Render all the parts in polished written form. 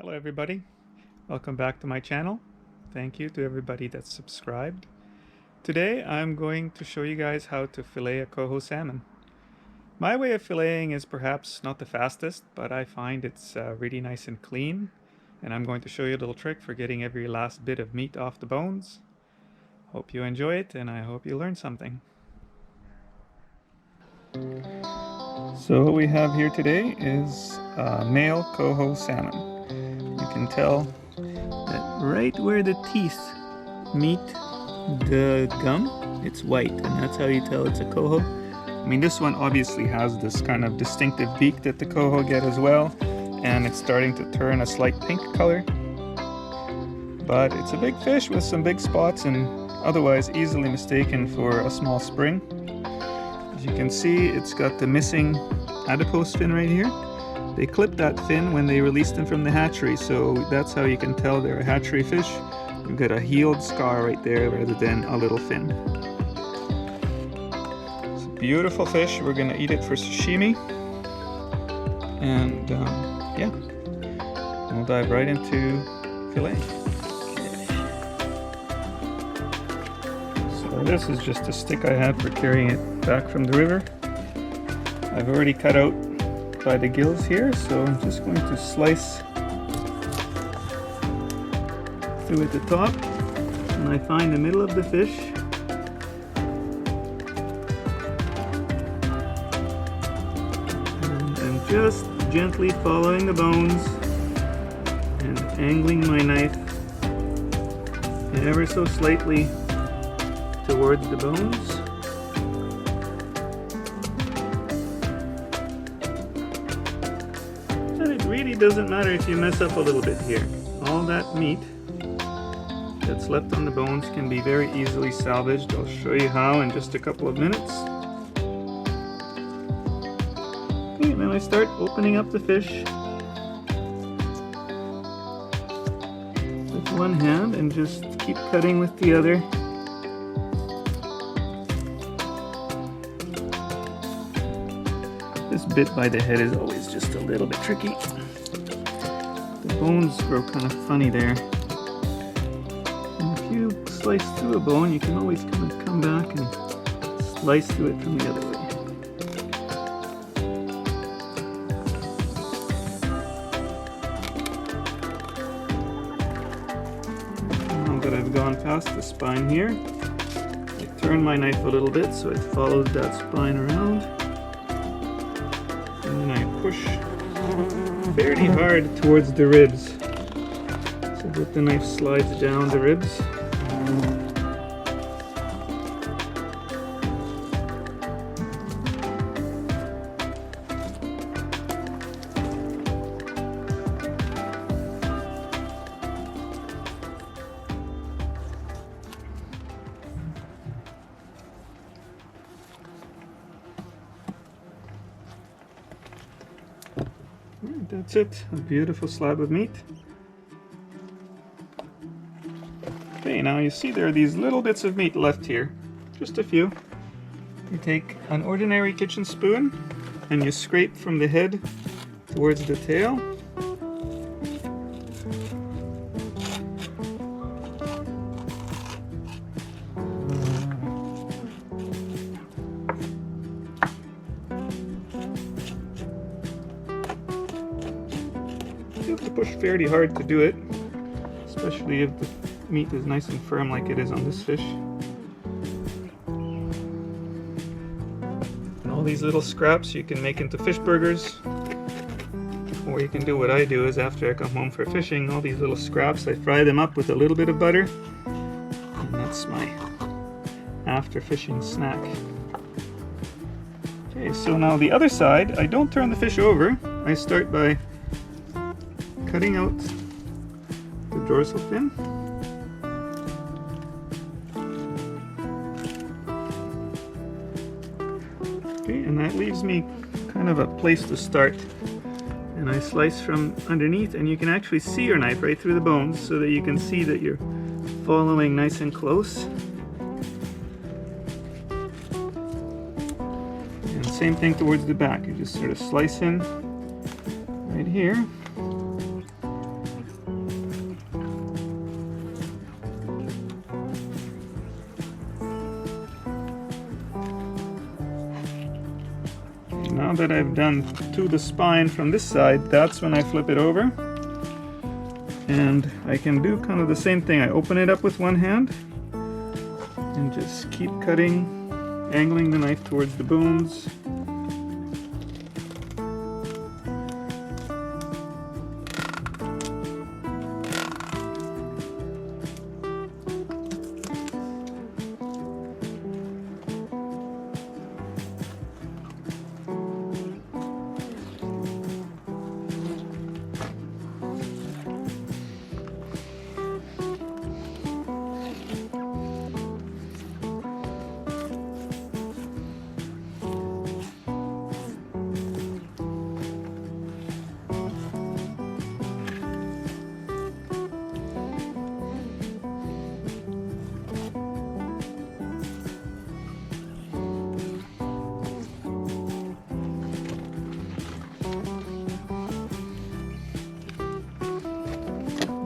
Hello everybody, welcome back to my channel. Thank you to everybody that's subscribed. Today I'm going to show you guys how to fillet a coho salmon. My way of filleting is perhaps not the fastest, but I find it's really nice and clean, and I'm going to show you a little trick for getting every last bit of meat off the bones. Hope you enjoy it, and I hope you learn something. So what we have here today is male coho salmon. You can tell that right where the teeth meet the gum, it's white, and that's how you tell it's a coho. I mean, this one obviously has this kind of distinctive beak that the coho get as well, and it's starting to turn a slight pink color. But it's a big fish with some big spots and otherwise easily mistaken for a small spring. As you can see, it's got the missing adipose fin right here. They clipped that fin when they released them from the hatchery, so that's how you can tell they're a hatchery fish. You've got a healed scar right there rather than a little fin. It's a beautiful fish. We're going to eat it for sashimi. And yeah, we'll dive right into fillet. So this is just a stick I have for carrying it back from the river. I've already cut out by the gills here, so I'm just going to slice through at the top, and I find the middle of the fish, and I'm just gently following the bones and angling my knife ever so slightly towards the bones. It doesn't matter if you mess up a little bit here. All that meat that's left on the bones can be very easily salvaged. I'll show you how in just a couple of minutes. Okay, and then I start opening up the fish with one hand and just keep cutting with the other. This bit by the head is always just a little bit tricky. The bones grow kind of funny there. And if you slice through a bone, you can always kind of come back and slice through it from the other way. Now that I've gone past the spine here, I turn my knife a little bit so it follows that spine around. And then I push fairly hard towards the ribs so that the knife slides down the ribs. That's it, a beautiful slab of meat. Okay, now you see there are these little bits of meat left here, just a few. You take an ordinary kitchen spoon and you scrape from the head towards the tail. You have to push fairly hard to do it, especially if the meat is nice and firm like it is on this fish. And all these little scraps you can make into fish burgers, or you can do what I do is after I come home for fishing, all these little scraps, I fry them up with a little bit of butter, and that's my after fishing snack. Okay, so now the other side, I don't turn the fish over. I start by cutting out the dorsal fin. Okay, and that leaves me kind of a place to start. And I slice from underneath, and you can actually see your knife right through the bones so that you can see that you're following nice and close. And same thing towards the back. You just sort of slice in right here. now that I've done to the spine from this side, that's when I flip it over. And I can do kind of the same thing. I open it up with one hand and just keep cutting, angling the knife towards the bones.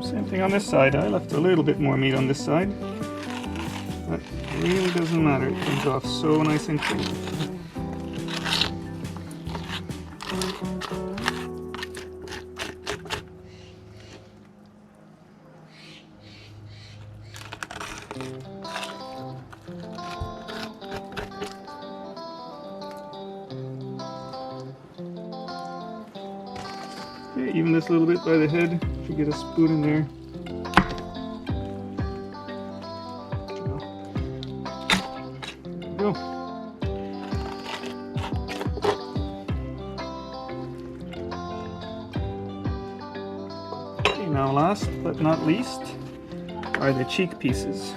Same thing on this side. I left a little bit more meat on this side, but it really doesn't matter. It comes off so nice and clean. Okay, even this little bit by the head. If you get a spoon in there. There we go. Okay, now last but not least are the cheek pieces.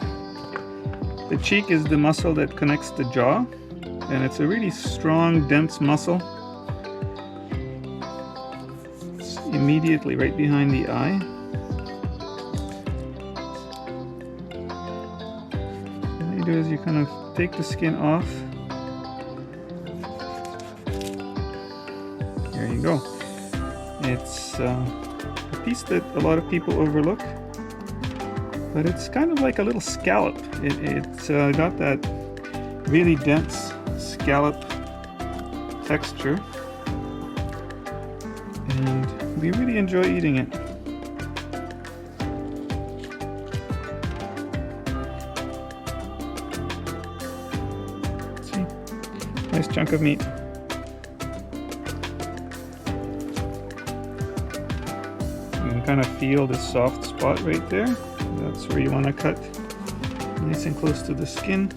The cheek is the muscle that connects the jaw, and it's a really strong, dense muscle. Immediately right behind the eye. What you do is you kind of take the skin off. There you go. It's a piece that a lot of people overlook, but it's kind of like a little scallop. It's got that really dense scallop texture, and we really enjoy eating it. See, nice chunk of meat. You can kind of feel this soft spot right there. That's where you want to cut nice and close to the skin.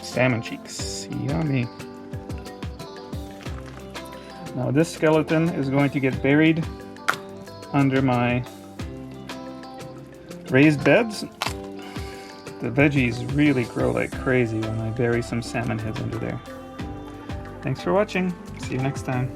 Salmon cheeks, yummy. Now this skeleton is going to get buried under my raised beds. The veggies really grow like crazy when I bury some salmon heads under there. Thanks for watching. See you next time.